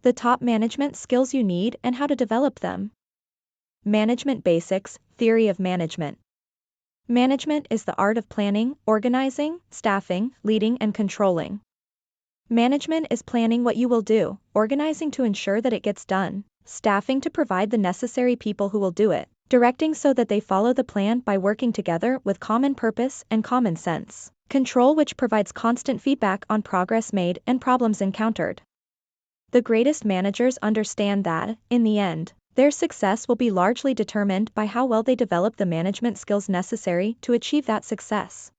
The top management skills you need and how to develop them. Management basics, theory of management. Management is the art of planning, organizing, staffing, leading, and controlling. Management is planning what you will do, organizing to ensure that it gets done, staffing to provide the necessary people who will do it, directing so that they follow the plan by working together with common purpose and common sense, control which provides constant feedback on progress made and problems encountered. The greatest managers understand that, in the end, their success will be largely determined by how well they develop the management skills necessary to achieve that success.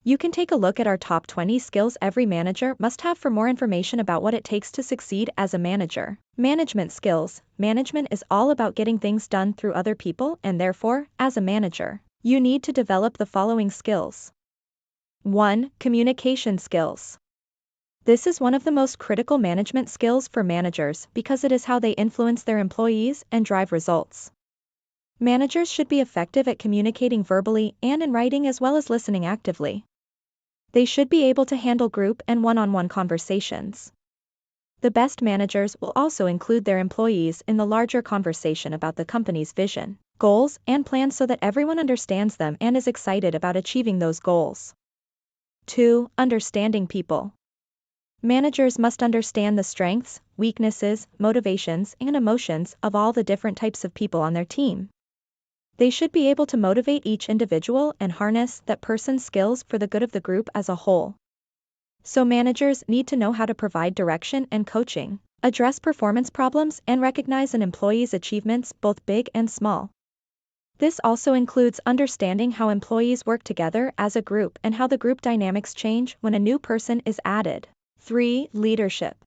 You can take a look at our top 20 skills every manager must have for more information about what it takes to succeed as a manager. Management skills. Management is all about getting things done through other people, and therefore, as a manager, you need to develop the following skills. 1. Communication skills. This is one of the most critical management skills for managers because it is how they influence their employees and drive results. Managers should be effective at communicating verbally and in writing as well as listening actively. They should be able to handle group and one-on-one conversations. The best managers will also include their employees in the larger conversation about the company's vision, goals, and plans so that everyone understands them and is excited about achieving those goals. 2. Understanding people. Managers must understand the strengths, weaknesses, motivations, and emotions of all the different types of people on their team. They should be able to motivate each individual and harness that person's skills for the good of the group as a whole. So managers need to know how to provide direction and coaching, address performance problems, and recognize an employee's achievements, both big and small. This also includes understanding how employees work together as a group and how the group dynamics change when a new person is added. 3. Leadership.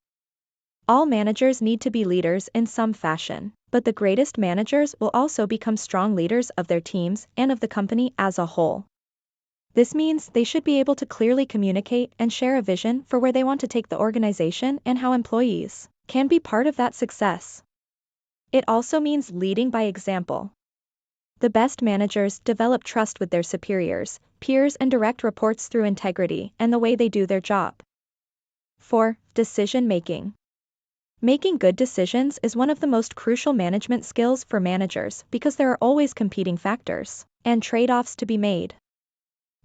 All managers need to be leaders in some fashion, but the greatest managers will also become strong leaders of their teams and of the company as a whole. This means they should be able to clearly communicate and share a vision for where they want to take the organization and how employees can be part of that success. It also means leading by example. The best managers develop trust with their superiors, peers, and direct reports through integrity and the way they do their job. 4. Decision-making. Making good decisions is one of the most crucial management skills for managers because there are always competing factors and trade-offs to be made.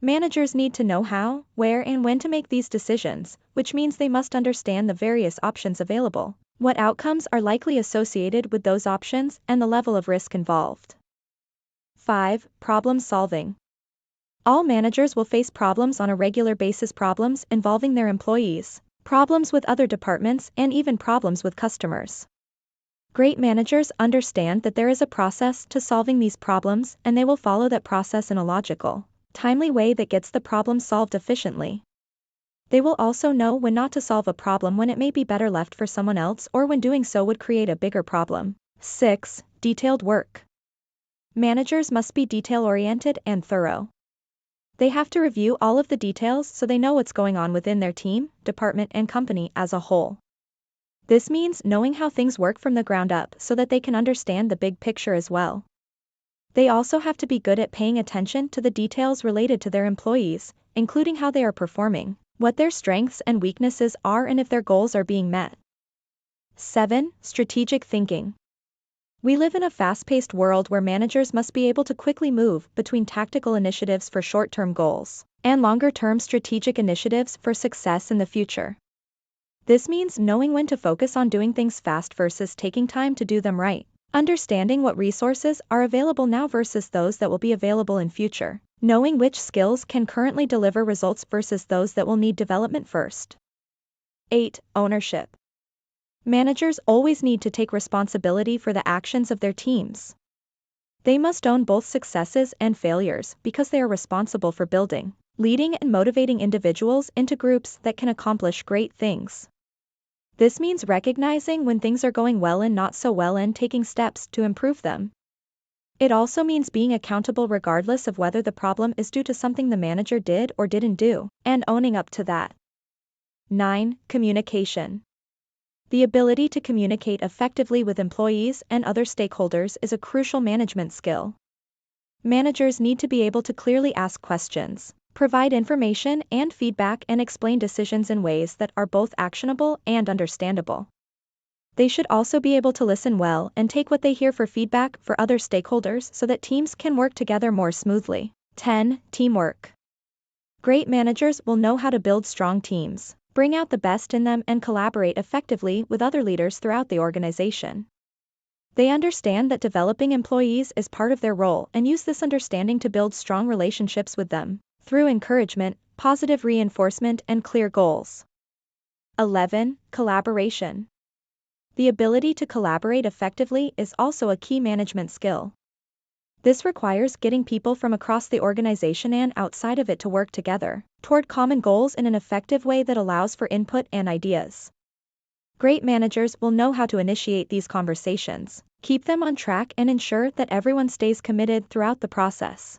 Managers need to know how, where, and when to make these decisions, which means they must understand the various options available, what outcomes are likely associated with those options, and the level of risk involved. 5. Problem solving. All managers will face problems on a regular basis, problems involving their employees, problems with other departments, and even problems with customers. Great managers understand that there is a process to solving these problems, and they will follow that process in a logical, timely way that gets the problem solved efficiently. They will also know when not to solve a problem when it may be better left for someone else or when doing so would create a bigger problem. 6. Detailed work. Managers must be detail-oriented and thorough. They have to review all of the details so they know what's going on within their team, department, and company as a whole. This means knowing how things work from the ground up so that they can understand the big picture as well. They also have to be good at paying attention to the details related to their employees, including how they are performing, what their strengths and weaknesses are, and if their goals are being met. 7. Strategic thinking. We live in a fast-paced world where managers must be able to quickly move between tactical initiatives for short-term goals and longer-term strategic initiatives for success in the future. This means knowing when to focus on doing things fast versus taking time to do them right, understanding what resources are available now versus those that will be available in future, knowing which skills can currently deliver results versus those that will need development first. 8. Ownership. Managers always need to take responsibility for the actions of their teams. They must own both successes and failures because they are responsible for building, leading, and motivating individuals into groups that can accomplish great things. This means recognizing when things are going well and not so well and taking steps to improve them. It also means being accountable regardless of whether the problem is due to something the manager did or didn't do, and owning up to that. 9. Communication. The ability to communicate effectively with employees and other stakeholders is a crucial management skill. Managers need to be able to clearly ask questions, provide information and feedback, and explain decisions in ways that are both actionable and understandable. They should also be able to listen well and take what they hear for feedback for other stakeholders so that teams can work together more smoothly. 10. Teamwork. Great managers will know how to build strong teams, bring out the best in them, and collaborate effectively with other leaders throughout the organization. They understand that developing employees is part of their role and use this understanding to build strong relationships with them through encouragement, positive reinforcement, and clear goals. 11. Collaboration. The ability to collaborate effectively is also a key management skill. This requires getting people from across the organization and outside of it to work together toward common goals in an effective way that allows for input and ideas. Great managers will know how to initiate these conversations, keep them on track, and ensure that everyone stays committed throughout the process.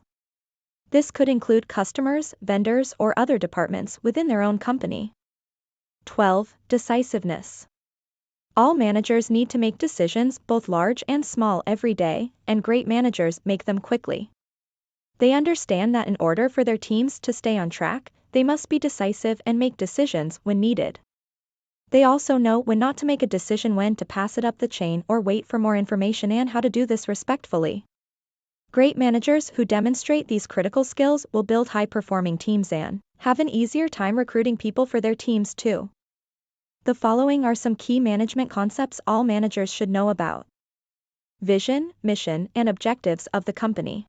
This could include customers, vendors, or other departments within their own company. 12. Decisiveness. All managers need to make decisions, both large and small, every day, and great managers make them quickly. They understand that in order for their teams to stay on track, they must be decisive and make decisions when needed. They also know when not to make a decision, when to pass it up the chain or wait for more information, and how to do this respectfully. Great managers who demonstrate these critical skills will build high-performing teams and have an easier time recruiting people for their teams too. The following are some key management concepts all managers should know about. Vision, mission, and objectives of the company.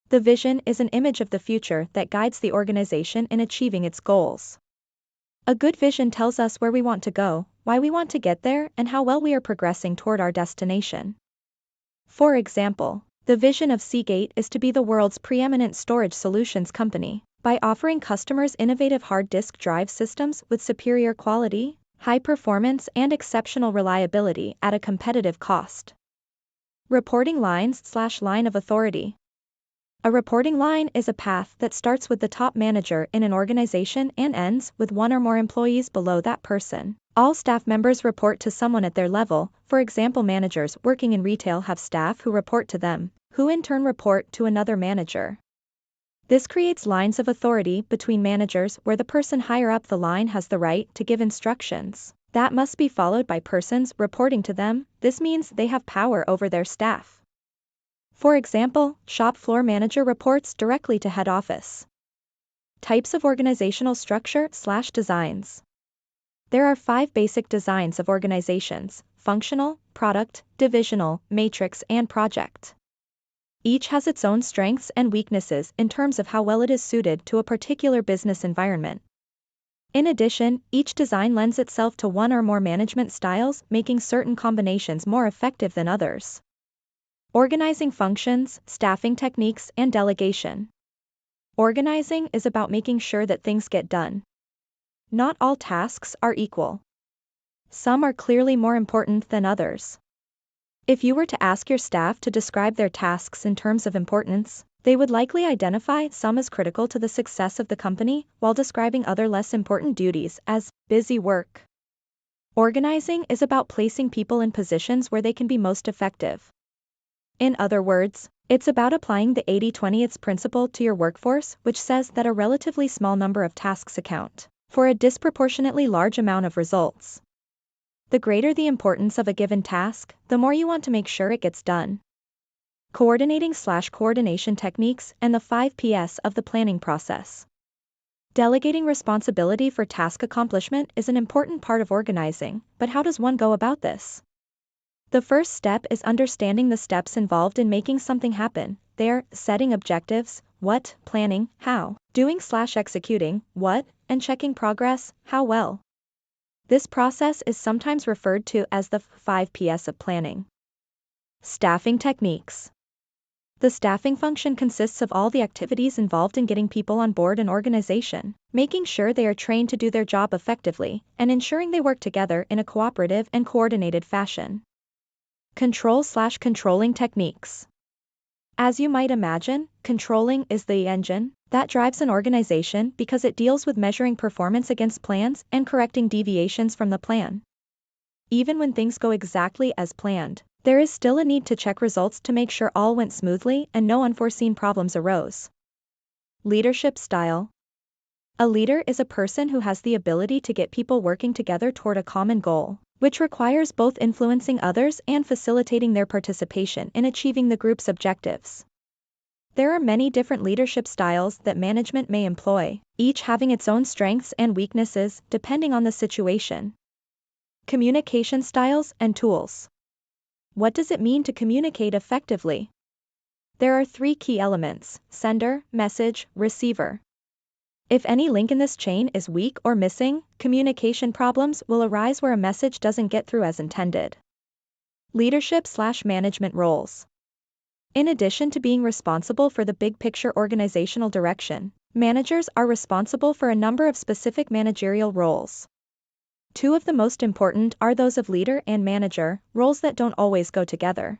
The vision is an image of the future that guides the organization in achieving its goals. A good vision tells us where we want to go, why we want to get there, and how well we are progressing toward our destination. For example, the vision of Seagate is to be the world's preeminent storage solutions company by offering customers innovative hard disk drive systems with superior quality, high performance, and exceptional reliability at a competitive cost. Reporting lines/line of authority. A reporting line is a path that starts with the top manager in an organization and ends with one or more employees below that person. All staff members report to someone at their level. For example, managers working in retail have staff who report to them, who in turn report to another manager. This creates lines of authority between managers where the person higher up the line has the right to give instructions that must be followed by persons reporting to them. This means they have power over their staff. For example, shop floor manager reports directly to head office. Types of organizational structure/designs. There are 5 basic designs of organizations: functional, product, divisional, matrix, and project. Each has its own strengths and weaknesses in terms of how well it is suited to a particular business environment. In addition, each design lends itself to one or more management styles, making certain combinations more effective than others. Organizing functions, staffing techniques, and delegation. Organizing is about making sure that things get done. Not all tasks are equal. Some are clearly more important than others. If you were to ask your staff to describe their tasks in terms of importance, they would likely identify some as critical to the success of the company, while describing other less important duties as busy work. Organizing is about placing people in positions where they can be most effective. In other words, it's about applying the 80-20 principle to your workforce, which says that a relatively small number of tasks account for a disproportionately large amount of results. The greater the importance of a given task, the more you want to make sure it gets done. Coordinating/coordination techniques and the 5 Ps of the planning process. Delegating responsibility for task accomplishment is an important part of organizing, but how does one go about this? The first step is understanding the steps involved in making something happen. They're setting objectives, what, planning, how, doing/executing, what, and checking progress, how well. This process is sometimes referred to as the 5 Ps of planning. Staffing techniques. The staffing function consists of all the activities involved in getting people on board an organization, making sure they are trained to do their job effectively, and ensuring they work together in a cooperative and coordinated fashion. Control/controlling techniques. As you might imagine, controlling is the engine that drives an organization because it deals with measuring performance against plans and correcting deviations from the plan. Even when things go exactly as planned, there is still a need to check results to make sure all went smoothly and no unforeseen problems arose. Leadership style. A leader is a person who has the ability to get people working together toward a common goal. which requires both influencing others and facilitating their participation in achieving the group's objectives. There are many different leadership styles that management may employ, each having its own strengths and weaknesses depending on the situation. Communication styles and tools. What does it mean to communicate effectively? There are three key elements: sender, message, receiver. If any link in this chain is weak or missing, communication problems will arise where a message doesn't get through as intended. Leadership/management roles. In addition to being responsible for the big picture organizational direction, managers are responsible for a number of specific managerial roles. Two of the most important are those of leader and manager, roles that don't always go together.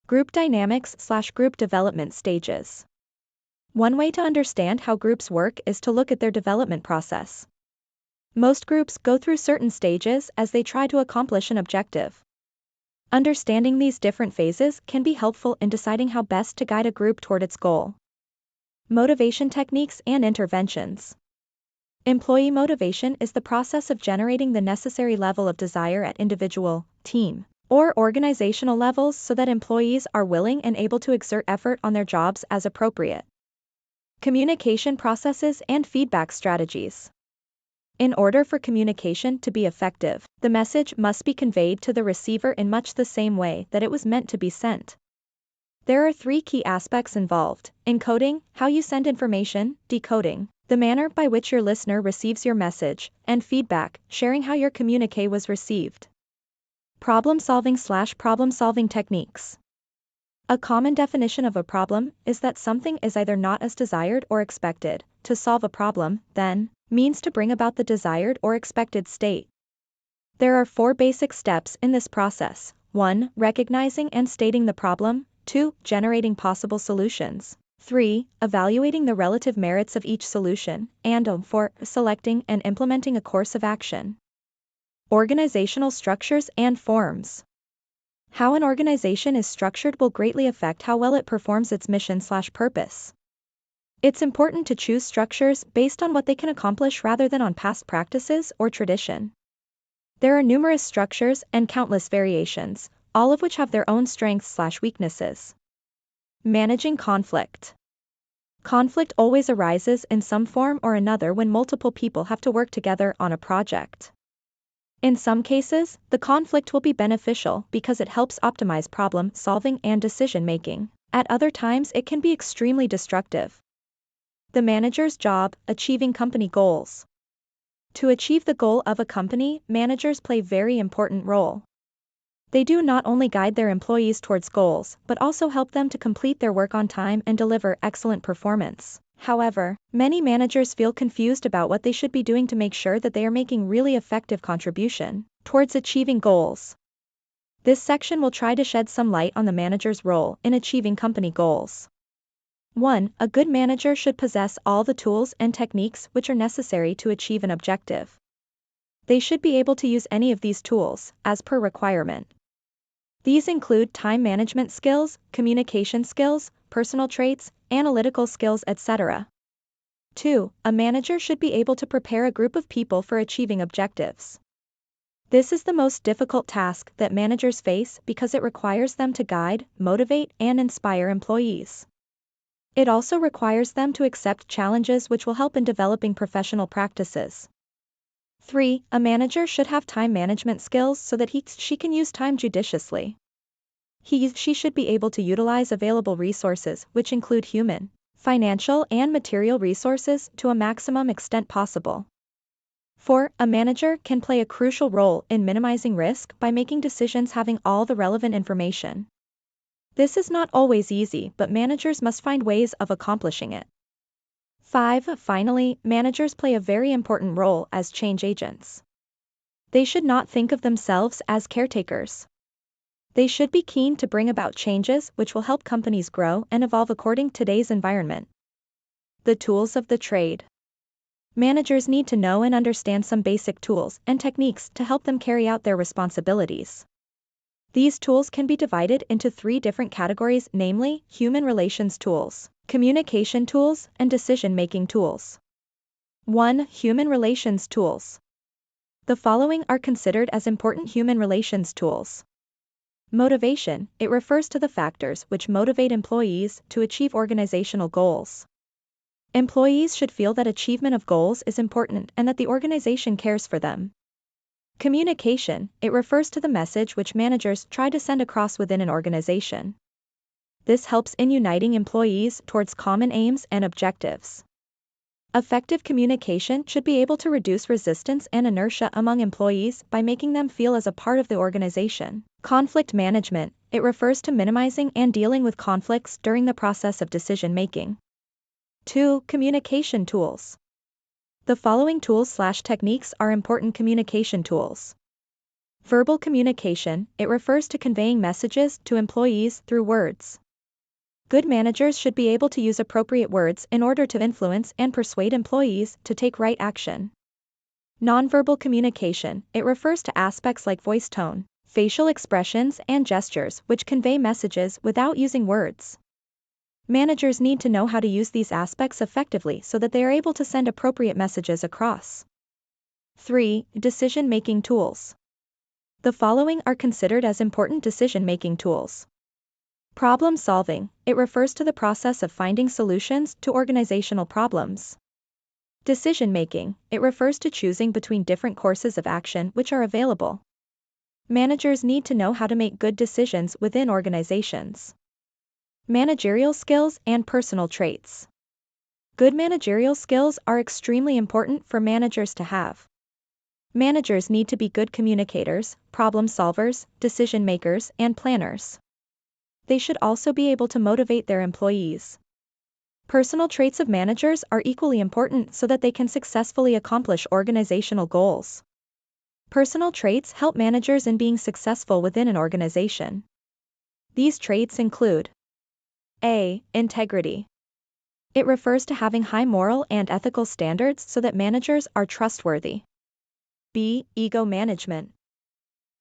Group dynamics/group development stages. One way to understand how groups work is to look at their development process. Most groups go through certain stages as they try to accomplish an objective. Understanding these different phases can be helpful in deciding how best to guide a group toward its goal. Motivation techniques and interventions. Employee motivation is the process of generating the necessary level of desire at individual, team, or organizational levels so that employees are willing and able to exert effort on their jobs as appropriate. Communication processes and feedback strategies. In order for communication to be effective, the message must be conveyed to the receiver in much the same way that it was meant to be sent. There are three key aspects involved: encoding, how you send information; decoding, the manner by which your listener receives your message; and feedback, sharing how your communique was received. Problem-solving techniques. A common definition of a problem is that something is either not as desired or expected. To solve a problem, then, means to bring about the desired or expected state. There are 4 basic steps in this process. 1. Recognizing and stating the problem. 2. Generating possible solutions. 3. Evaluating the relative merits of each solution. And 4. Selecting and implementing a course of action. Organizational structures and forms. How an organization is structured will greatly affect how well it performs its mission/purpose. It's important to choose structures based on what they can accomplish rather than on past practices or tradition. There are numerous structures and countless variations, all of which have their own strengths/weaknesses. Managing conflict. Conflict always arises in some form or another when multiple people have to work together on a project. In some cases, the conflict will be beneficial because it helps optimize problem solving and decision making. At other times, it can be extremely destructive. The manager's job: achieving company goals. To achieve the goal of a company, managers play a very important role. They do not only guide their employees towards goals, but also help them to complete their work on time and deliver excellent performance. However, many managers feel confused about what they should be doing to make sure that they are making really effective contribution towards achieving goals. This section will try to shed some light on the manager's role in achieving company goals. 1. A good manager should possess all the tools and techniques which are necessary to achieve an objective. They should be able to use any of these tools, as per requirement. These include time management skills, communication skills, personal traits, analytical skills, etc. 2. A manager should be able to prepare a group of people for achieving objectives. This is the most difficult task that managers face because it requires them to guide, motivate, and inspire employees. It also requires them to accept challenges which will help in developing professional practices. 3. A manager should have time management skills so that she can use time judiciously. She should be able to utilize available resources, which include human, financial, and material resources, to a maximum extent possible. 4. A manager can play a crucial role in minimizing risk by making decisions having all the relevant information. This is not always easy, but managers must find ways of accomplishing it. 5. Finally, managers play a very important role as change agents. They should not think of themselves as caretakers. They should be keen to bring about changes which will help companies grow and evolve according to today's environment. The tools of the trade. Managers need to know and understand some basic tools and techniques to help them carry out their responsibilities. These tools can be divided into 3 different categories, namely, human relations tools, communication tools, and decision-making tools. 1. Human relations tools. The following are considered as important human relations tools. Motivation. It refers to the factors which motivate employees to achieve organizational goals. Employees should feel that achievement of goals is important and that the organization cares for them. Communication. It refers to the message which managers try to send across within an organization. This helps in uniting employees towards common aims and objectives. Effective communication should be able to reduce resistance and inertia among employees by making them feel as a part of the organization. Conflict management. It refers to minimizing and dealing with conflicts during the process of decision-making. 2. Communication tools. The following tools/techniques are important communication tools. Verbal communication. It refers to conveying messages to employees through words. Good managers should be able to use appropriate words in order to influence and persuade employees to take right action. Nonverbal communication. It refers to aspects like voice tone, facial expressions, and gestures which convey messages without using words. Managers need to know how to use these aspects effectively so that they are able to send appropriate messages across. 3. Decision-making tools. The following are considered as important decision-making tools. Problem solving. It refers to the process of finding solutions to organizational problems. Decision making. It refers to choosing between different courses of action which are available. Managers need to know how to make good decisions within organizations. Managerial skills and personal traits. Good managerial skills are extremely important for managers to have. Managers need to be good communicators, problem solvers, decision makers, and planners. They should also be able to motivate their employees. Personal traits of managers are equally important so that they can successfully accomplish organizational goals. Personal traits help managers in being successful within an organization. These traits include: A. Integrity. It refers to having high moral and ethical standards so that managers are trustworthy. B. Ego management.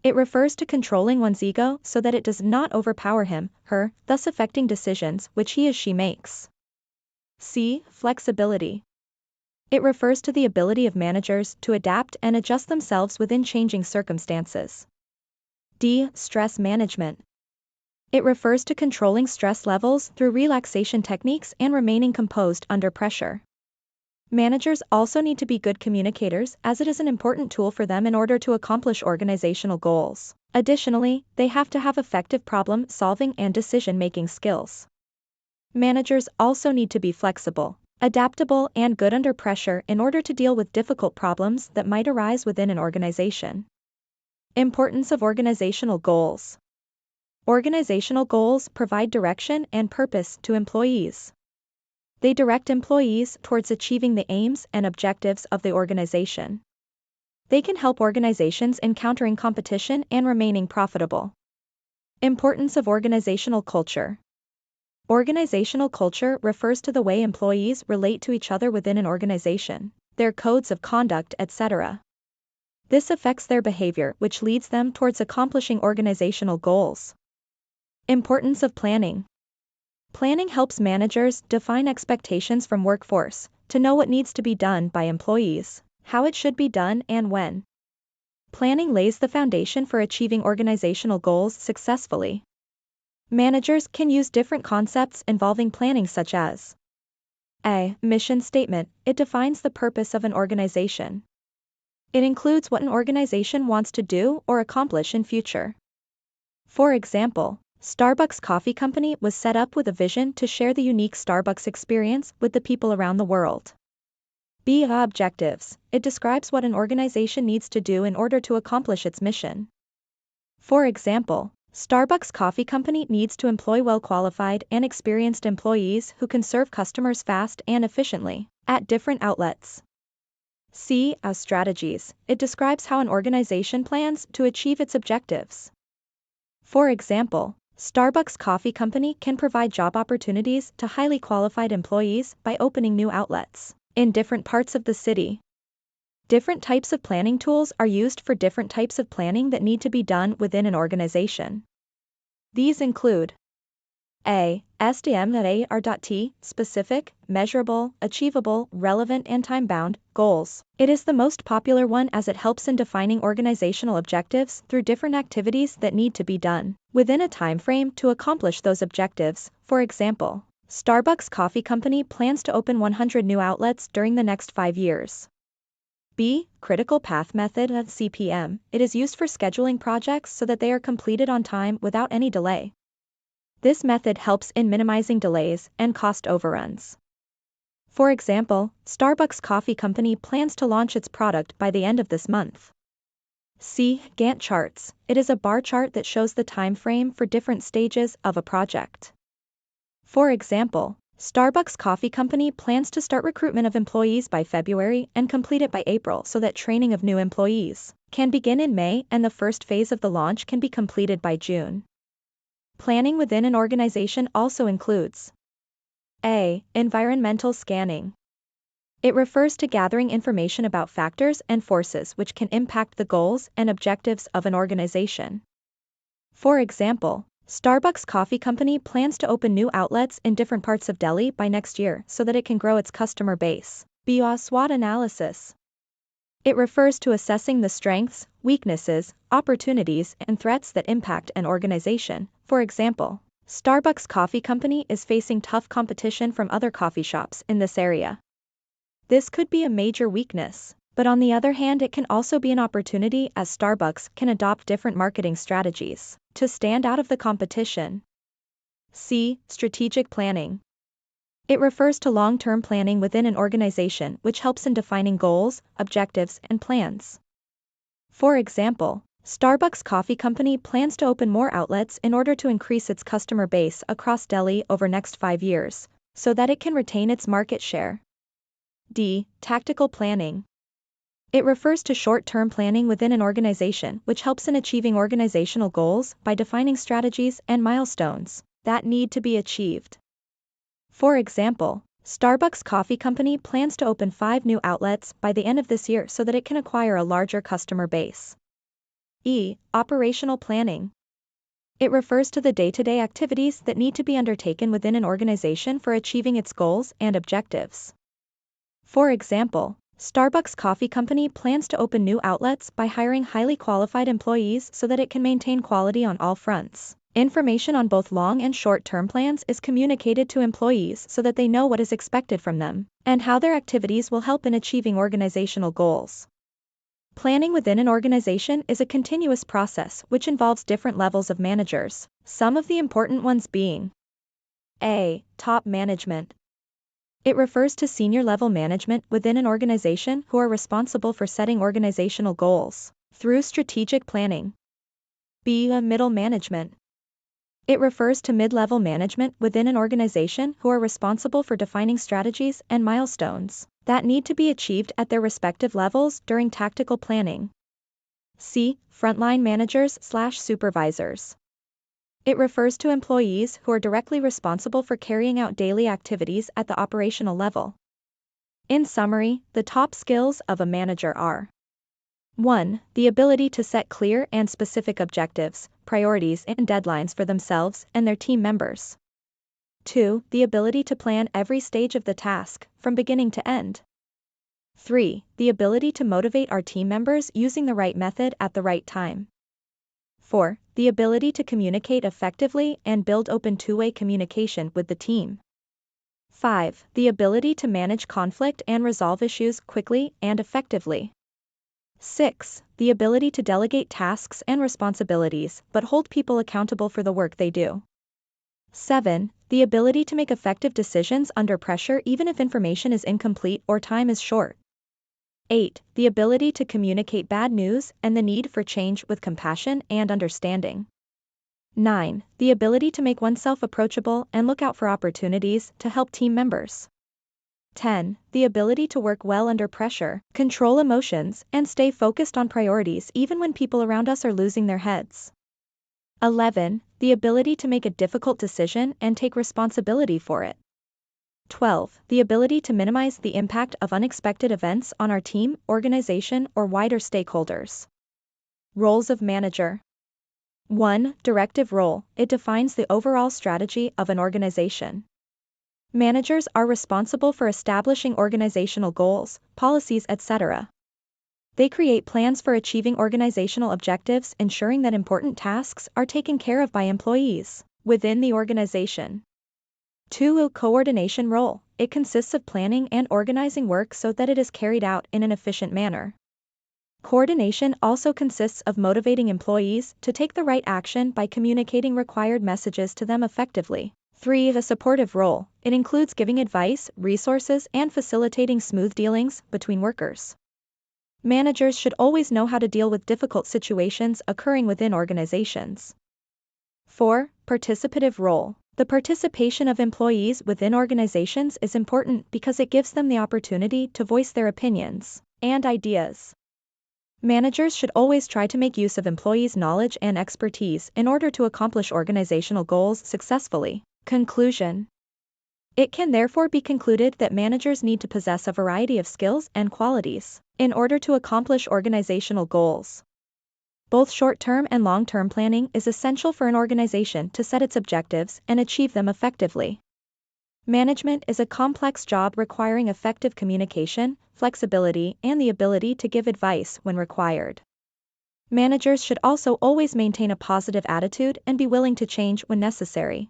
It refers to controlling one's ego so that it does not overpower him, her, thus affecting decisions which he or she makes. C. Flexibility. It refers to the ability of managers to adapt and adjust themselves within changing circumstances. D. Stress management. It refers to controlling stress levels through relaxation techniques and remaining composed under pressure. Managers also need to be good communicators as it is an important tool for them in order to accomplish organizational goals. Additionally, they have to have effective problem-solving and decision-making skills. Managers also need to be flexible, adaptable, and good under pressure in order to deal with difficult problems that might arise within an organization. Importance of organizational goals. Organizational goals provide direction and purpose to employees. They direct employees towards achieving the aims and objectives of the organization. They can help organizations encountering competition and remaining profitable. Importance of organizational culture. Organizational culture refers to the way employees relate to each other within an organization, their codes of conduct, etc. This affects their behavior, which leads them towards accomplishing organizational goals. Importance of planning. Planning helps managers define expectations from workforce, to know what needs to be done by employees, how it should be done, and when. Planning lays the foundation for achieving organizational goals successfully. Managers can use different concepts involving planning such as: A. Mission statement. It defines the purpose of an organization. It includes what an organization wants to do or accomplish in future. For example, Starbucks Coffee Company was set up with a vision to share the unique Starbucks experience with the people around the world. B. Objectives. It describes what an organization needs to do in order to accomplish its mission. For example, Starbucks Coffee Company needs to employ well-qualified and experienced employees who can serve customers fast and efficiently at different outlets. C. As strategies. It describes how an organization plans to achieve its objectives. For example, Starbucks Coffee Company can provide job opportunities to highly qualified employees by opening new outlets in different parts of the city. Different types of planning tools are used for different types of planning that need to be done within an organization. These include: A. SDM.AR.T, specific, measurable, achievable, relevant and time-bound, goals. It is the most popular one as it helps in defining organizational objectives through different activities that need to be done within a time frame to accomplish those objectives. For example, Starbucks Coffee Company plans to open 100 new outlets during the next 5 years. B. Critical Path Method (CPM). It is used for scheduling projects so that they are completed on time without any delay. This method helps in minimizing delays and cost overruns. For example, Starbucks Coffee Company plans to launch its product by the end of this month. C. Gantt charts. It is a bar chart that shows the time frame for different stages of a project. For example, Starbucks Coffee Company plans to start recruitment of employees by February and complete it by April so that training of new employees can begin in May and the first phase of the launch can be completed by June. Planning within an organization also includes A. Environmental scanning. It refers to gathering information about factors and forces which can impact the goals and objectives of an organization. For example, Starbucks Coffee Company plans to open new outlets in different parts of Delhi by next year so that it can grow its customer base. B. Swot analysis. It refers to assessing the strengths, weaknesses, opportunities, and threats that impact an organization. For example, Starbucks Coffee Company is facing tough competition from other coffee shops in this area. This could be a major weakness, but on the other hand it can also be an opportunity as Starbucks can adopt different marketing strategies to stand out of the competition. C. Strategic planning. It refers to long-term planning within an organization which helps in defining goals, objectives, and plans. For example, Starbucks Coffee Company plans to open more outlets in order to increase its customer base across Delhi over next 5 years, so that it can retain its market share. D. Tactical planning. It refers to short-term planning within an organization which helps in achieving organizational goals by defining strategies and milestones that need to be achieved. For example, Starbucks Coffee Company plans to open 5 new outlets by the end of this year so that it can acquire a larger customer base. E. Operational planning. It refers to the day-to-day activities that need to be undertaken within an organization for achieving its goals and objectives. For example, Starbucks Coffee Company plans to open new outlets by hiring highly qualified employees so that it can maintain quality on all fronts. Information on both long and short-term plans is communicated to employees so that they know what is expected from them and how their activities will help in achieving organizational goals. Planning within an organization is a continuous process which involves different levels of managers, some of the important ones being A. Top management. It refers to senior-level management within an organization who are responsible for setting organizational goals through strategic planning. B. Middle management. It refers to mid-level management within an organization who are responsible for defining strategies and milestones that need to be achieved at their respective levels during tactical planning. C. Frontline managers/supervisors. It refers to employees who are directly responsible for carrying out daily activities at the operational level. In summary, the top skills of a manager are 1. The ability to set clear and specific objectives, priorities and deadlines for themselves and their team members. 2. The ability to plan every stage of the task, from beginning to end. 3. The ability to motivate our team members using the right method at the right time. 4. The ability to communicate effectively and build open two-way communication with the team. 5. The ability to manage conflict and resolve issues quickly and effectively. 6. The ability to delegate tasks and responsibilities but hold people accountable for the work they do. 7. The ability to make effective decisions under pressure even if information is incomplete or time is short. 8. The ability to communicate bad news and the need for change with compassion and understanding. 9. The ability to make oneself approachable and look out for opportunities to help team members. 10. The ability to work well under pressure, control emotions, and stay focused on priorities even when people around us are losing their heads. 11. The ability to make a difficult decision and take responsibility for it. 12. The ability to minimize the impact of unexpected events on our team, organization, or wider stakeholders. Roles of manager. 1. Directive role. It defines the overall strategy of an organization. Managers are responsible for establishing organizational goals, policies, etc. They create plans for achieving organizational objectives, ensuring that important tasks are taken care of by employees within the organization. 2. Coordination role. It consists of planning and organizing work so that it is carried out in an efficient manner. Coordination also consists of motivating employees to take the right action by communicating required messages to them effectively. 3. The supportive role. It includes giving advice, resources, and facilitating smooth dealings between workers. Managers should always know how to deal with difficult situations occurring within organizations. 4. Participative role. The participation of employees within organizations is important because it gives them the opportunity to voice their opinions and ideas. Managers should always try to make use of employees' knowledge and expertise in order to accomplish organizational goals successfully. Conclusion. It can therefore be concluded that managers need to possess a variety of skills and qualities in order to accomplish organizational goals. Both short-term and long-term planning is essential for an organization to set its objectives and achieve them effectively. Management is a complex job requiring effective communication, flexibility, and the ability to give advice when required. Managers should also always maintain a positive attitude and be willing to change when necessary.